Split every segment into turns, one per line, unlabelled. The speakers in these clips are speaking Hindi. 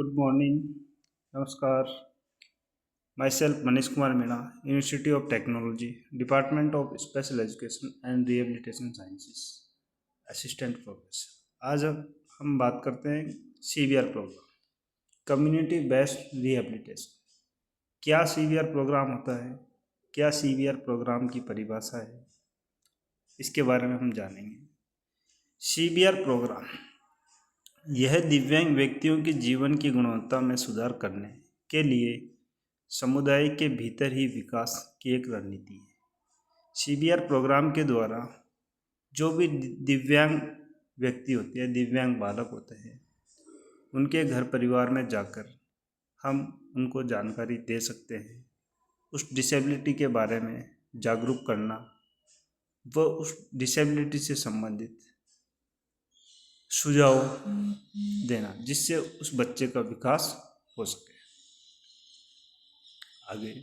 Good morning. Namaskar. Myself Manish Kumar Meena, University of Technology, Department of Special Education and Rehabilitation Sciences, Assistant Professor. आज हम बात करते हैं CBR program, community based rehabilitation. क्या CBR प्रोग्राम होता है, क्या CBR प्रोग्राम की परिभाषा है, इसके बारे में हम जानेंगे। CBR प्रोग्राम यह दिव्यांग व्यक्तियों के जीवन की गुणवत्ता में सुधार करने के लिए समुदाय के भीतर ही विकास की एक रणनीति है। CBR प्रोग्राम के द्वारा जो भी दिव्यांग व्यक्ति होते हैं, दिव्यांग बालक होते हैं, उनके घर परिवार में जाकर हम उनको जानकारी दे सकते हैं, उस डिसेबिलिटी के बारे में जागरूक करना व उस डिसेबिलिटी से संबंधित सुझाव देना, जिससे उस बच्चे का विकास हो सके। आगे,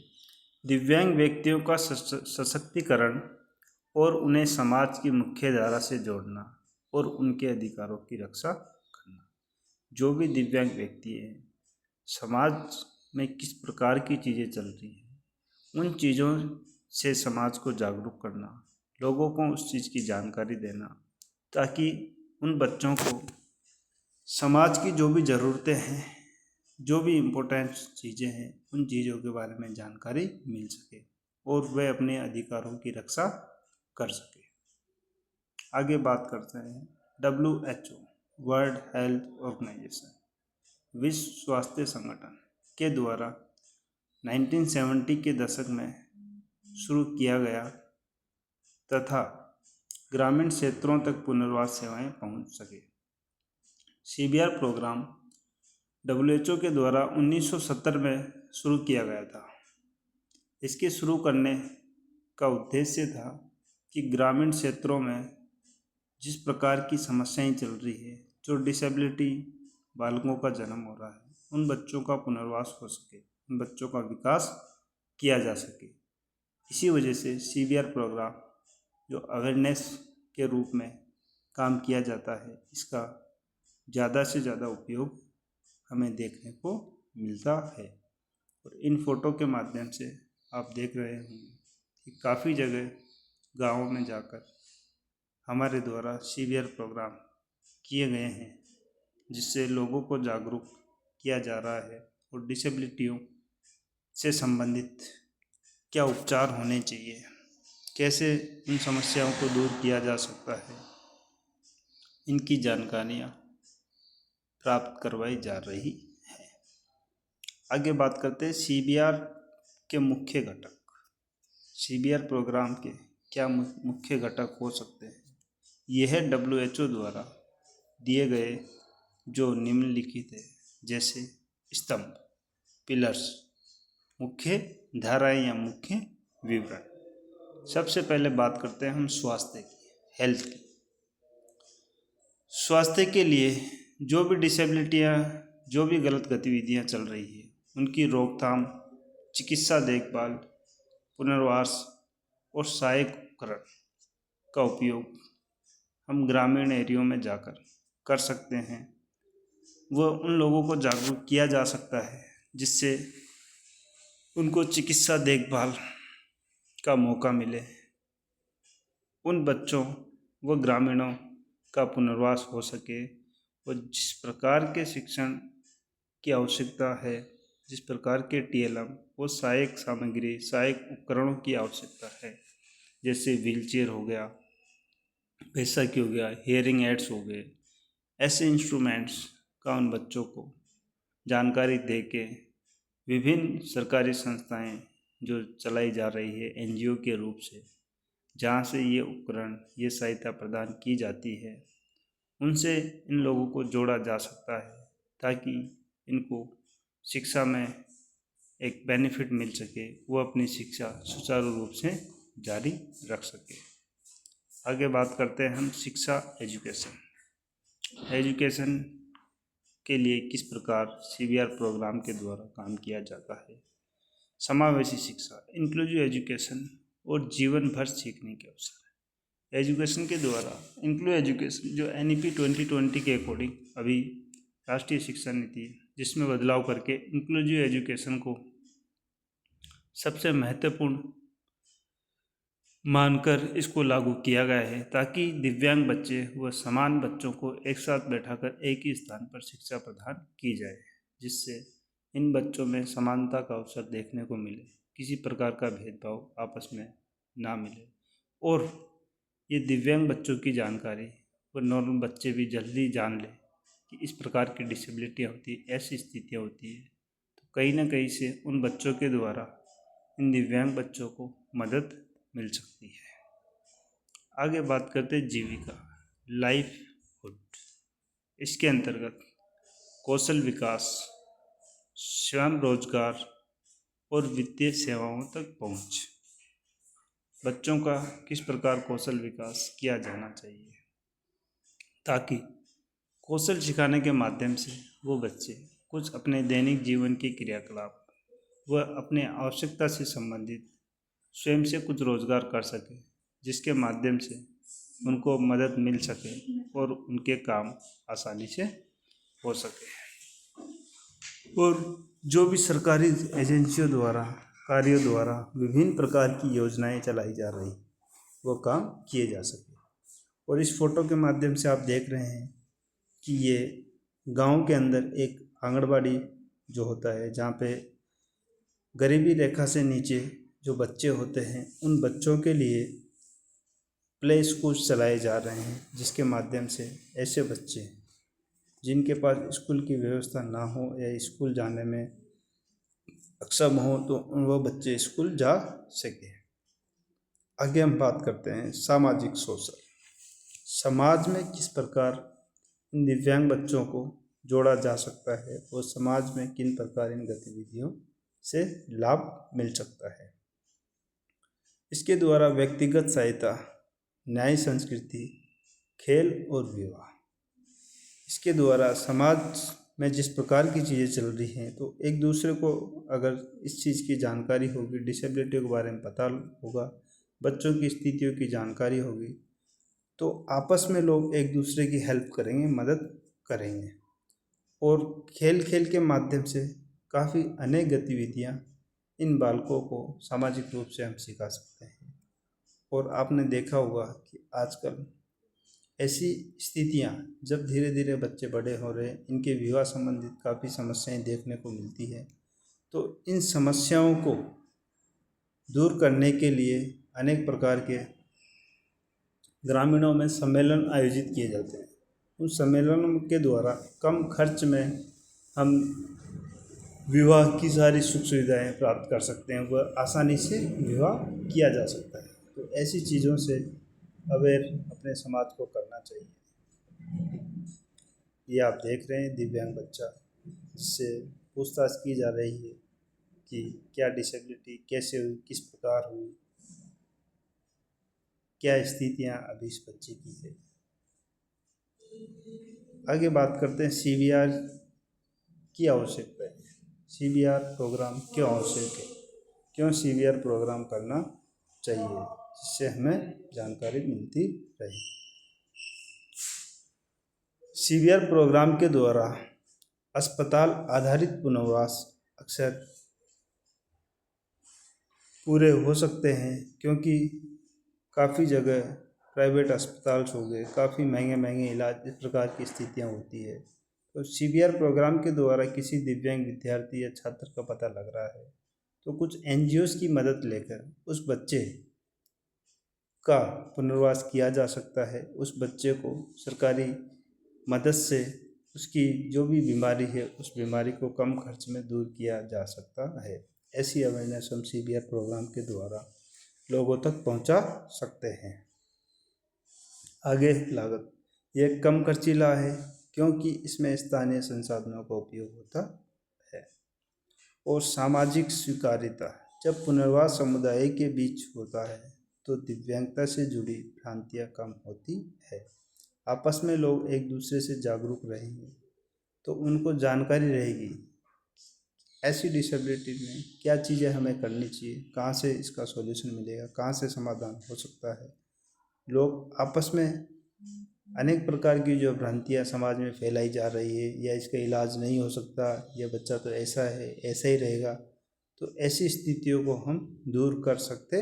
दिव्यांग व्यक्तियों का सशक्तिकरण और उन्हें समाज की मुख्य धारा से जोड़ना और उनके अधिकारों की रक्षा करना। जो भी दिव्यांग व्यक्ति हैं, समाज में किस प्रकार की चीज़ें चल रही हैं, उन चीज़ों से समाज को जागरूक करना, लोगों को उस चीज़ की जानकारी देना, ताकि उन बच्चों को समाज की जो भी ज़रूरतें हैं, जो भी इम्पोर्टेंट चीज़ें हैं, उन चीज़ों के बारे में जानकारी मिल सके और वे अपने अधिकारों की रक्षा कर सके। आगे बात करते हैं WHO, वर्ल्ड हेल्थ ऑर्गेनाइजेशन, विश्व स्वास्थ्य संगठन के द्वारा 1970 के दशक में शुरू किया गया तथा ग्रामीण क्षेत्रों तक पुनर्वास सेवाएं पहुंच सके। CBR प्रोग्राम WHO के द्वारा 1970 में शुरू किया गया था। इसके शुरू करने का उद्देश्य था कि ग्रामीण क्षेत्रों में जिस प्रकार की समस्याएं चल रही है, जो डिसेबिलिटी बालकों का जन्म हो रहा है, उन बच्चों का पुनर्वास हो सके, उन बच्चों का विकास किया जा सके। इसी वजह से CBR प्रोग्राम जो अवेयरनेस के रूप में काम किया जाता है, इसका ज़्यादा से ज़्यादा उपयोग हमें देखने को मिलता है। और इन फोटो के माध्यम से आप देख रहे होंगे कि काफ़ी जगह गाँवों में जाकर हमारे द्वारा CBR प्रोग्राम किए गए हैं, जिससे लोगों को जागरूक किया जा रहा है और डिसेबिलिटियों से संबंधित क्या उपचार होने चाहिए, कैसे इन समस्याओं को दूर किया जा सकता है, इनकी जानकारियाँ प्राप्त करवाई जा रही है। आगे बात करते हैं CBR के मुख्य घटक। CBR प्रोग्राम के क्या मुख्य घटक हो सकते हैं? यह WHO द्वारा दिए गए जो निम्नलिखित है, जैसे स्तंभ, पिलर्स, मुख्य धाराएं या मुख्य विवरण। सबसे पहले बात करते हैं हम स्वास्थ्य की, हेल्थ की। स्वास्थ्य के लिए जो भी डिसेबिलिटियाँ, जो भी गलत गतिविधियाँ चल रही है, उनकी रोकथाम, चिकित्सा देखभाल, पुनर्वास और सहायक उपकरण का उपयोग हम ग्रामीण एरियो में जाकर कर सकते हैं। वह उन लोगों को जागरूक किया जा सकता है, जिससे उनको चिकित्सा देखभाल का मौका मिले, उन बच्चों व ग्रामीणों का पुनर्वास हो सके और जिस प्रकार के शिक्षण की आवश्यकता है, जिस प्रकार के TLM और सहायक सामग्री, सहायक उपकरणों की आवश्यकता है, जैसे व्हीलचेयर हो गया, बैसाखी हो गया, हेयरिंग एड्स हो गए, ऐसे इंस्ट्रूमेंट्स का उन बच्चों को जानकारी दे के विभिन्न सरकारी संस्थाएं जो चलाई जा रही है NGO के रूप से, जहाँ से ये उपकरण, ये सहायता प्रदान की जाती है, उनसे इन लोगों को जोड़ा जा सकता है, ताकि इनको शिक्षा में एक बेनिफिट मिल सके, वो अपनी शिक्षा सुचारू रूप से जारी रख सके। आगे बात करते हैं हम शिक्षा, एजुकेशन के लिए किस प्रकार CBR प्रोग्राम के द्वारा काम किया जाता है। समावेशी शिक्षा, इंक्लूसिव एजुकेशन और जीवन भर सीखने के अवसर। एजुकेशन के द्वारा इंक्लूसिव एजुकेशन जो NEP 2020 के अकॉर्डिंग अभी राष्ट्रीय शिक्षा नीति है, जिसमें बदलाव करके इंक्लूसिव एजुकेशन को सबसे महत्वपूर्ण मानकर इसको लागू किया गया है, ताकि दिव्यांग बच्चे व समान बच्चों को एक साथ बैठाकर एक ही स्थान पर शिक्षा प्रदान की जाए, जिससे इन बच्चों में समानता का अवसर देखने को मिले, किसी प्रकार का भेदभाव आपस में ना मिले, और ये दिव्यांग बच्चों की जानकारी वो नॉर्मल बच्चे भी जल्दी जान ले कि इस प्रकार की डिसेबिलिटियाँ होती है, ऐसी स्थितियाँ होती है। तो कहीं ना कहीं से उन बच्चों के द्वारा इन दिव्यांग बच्चों को मदद मिल सकती है। आगे बात करते हैं जीविका, लाइवहुड। इसके अंतर्गत कौशल विकास, स्वयं रोजगार और वित्तीय सेवाओं तक पहुंच। बच्चों का किस प्रकार कौशल विकास किया जाना चाहिए, ताकि कौशल सिखाने के माध्यम से वो बच्चे कुछ अपने दैनिक जीवन के क्रियाकलाप व अपने आवश्यकता से संबंधित स्वयं से कुछ रोजगार कर सके, जिसके माध्यम से उनको मदद मिल सके और उनके काम आसानी से हो सके। और जो भी सरकारी एजेंसियों द्वारा कार्यों द्वारा विभिन्न प्रकार की योजनाएं चलाई जा रही वो काम किए जा सके। और इस फोटो के माध्यम से आप देख रहे हैं कि ये गांव के अंदर एक आंगनबाड़ी जो होता है, जहाँ पे गरीबी रेखा से नीचे जो बच्चे होते हैं उन बच्चों के लिए प्ले स्कूल चलाए जा रहे हैं, जिसके माध्यम से ऐसे बच्चे जिनके पास स्कूल की व्यवस्था ना हो या स्कूल जाने में अक्षम हो तो वो बच्चे स्कूल जा सके। आगे हम बात करते हैं सामाजिक शोषण। समाज में किस प्रकार इन दिव्यांग बच्चों को जोड़ा जा सकता है और समाज में किन प्रकार इन गतिविधियों से लाभ मिल सकता है। इसके द्वारा व्यक्तिगत सहायता, न्याय संस्कृति, खेल और विवाह। इसके द्वारा समाज में जिस प्रकार की चीज़ें चल रही हैं, तो एक दूसरे को अगर इस चीज़ की जानकारी होगी, डिसेबिलिटी के बारे में पता होगा, बच्चों की स्थितियों की जानकारी होगी, तो आपस में लोग एक दूसरे की हेल्प करेंगे, मदद करेंगे। और खेल खेल के माध्यम से काफ़ी अनेक गतिविधियाँ इन बालकों को सामाजिक रूप से हम सिखा सकते हैं। और आपने देखा होगा कि आजकल ऐसी स्थितियाँ जब धीरे धीरे बच्चे बड़े हो रहे हैं, इनके विवाह संबंधित काफ़ी समस्याएं देखने को मिलती है। तो इन समस्याओं को दूर करने के लिए अनेक प्रकार के ग्रामीणों में सम्मेलन आयोजित किए जाते हैं। उन सम्मेलनों के द्वारा कम खर्च में हम विवाह की सारी सुख सुविधाएं प्राप्त कर सकते हैं, वह आसानी से विवाह किया जा सकता है। तो ऐसी चीज़ों से अवेयर अपने समाज को करना चाहिए। ये आप देख रहे हैं दिव्यांग बच्चा, जिससे पूछताछ की जा रही है कि क्या डिसेबिलिटी कैसे हुई, किस प्रकार हुई, क्या स्थितियाँ अभी इस बच्चे की है। आगे बात करते हैं CBR की आवश्यकता है। CBR प्रोग्राम क्यों आवश्यक है, क्यों CBR प्रोग्राम करना चाहिए, जिससे हमें जानकारी मिलती रहे। CBR प्रोग्राम के द्वारा अस्पताल आधारित पुनर्वास अक्सर पूरे हो सकते हैं, क्योंकि काफ़ी जगह प्राइवेट अस्पताल हो गए, काफ़ी महंगे महंगे इलाज इस प्रकार की स्थितियाँ होती है। तो CBR प्रोग्राम के द्वारा किसी दिव्यांग विद्यार्थी या छात्र का पता लग रहा है, तो कुछ NGOs की मदद लेकर उस बच्चे का पुनर्वास किया जा सकता है। उस बच्चे को सरकारी मदद से उसकी जो भी बीमारी है उस बीमारी को कम खर्च में दूर किया जा सकता है। ऐसी अवेयरनेस हम CBR प्रोग्राम के द्वारा लोगों तक पहुंचा सकते हैं। आगे लागत, यह कम खर्चीला है क्योंकि इसमें स्थानीय संसाधनों का उपयोग होता है। और सामाजिक स्वीकार्यता, जब पुनर्वास समुदाय के बीच होता है तो दिव्यांगता से जुड़ी भ्रांतियाँ कम होती है। आपस में लोग एक दूसरे से जागरूक रहेंगे तो उनको जानकारी रहेगी ऐसी डिसेबिलिटी में क्या चीज़ें हमें करनी चाहिए, कहाँ से इसका सॉल्यूशन मिलेगा, कहाँ से समाधान हो सकता है। लोग आपस में अनेक प्रकार की जो भ्रांतियाँ समाज में फैलाई जा रही है, या इसका इलाज नहीं हो सकता, यह बच्चा तो ऐसा है, ऐसा ही रहेगा, तो ऐसी स्थितियों को हम दूर कर सकते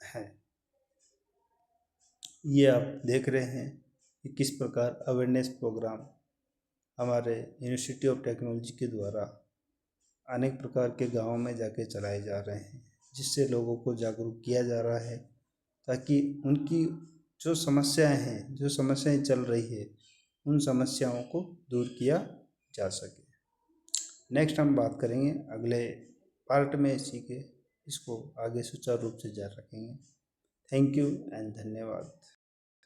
हैं। ये आप देख रहे हैं कि किस प्रकार अवेयरनेस प्रोग्राम हमारे यूनिवर्सिटी ऑफ टेक्नोलॉजी के द्वारा अनेक प्रकार के गांवों में जाके चलाए जा रहे हैं, जिससे लोगों को जागरूक किया जा रहा है, ताकि उनकी जो समस्याएं चल रही है, उन समस्याओं को दूर किया जा सके। नेक्स्ट हम बात करेंगे अगले पार्ट में इसी के, इसको आगे सुचारू रूप से जारी रखेंगे। थैंक यू एंड धन्यवाद।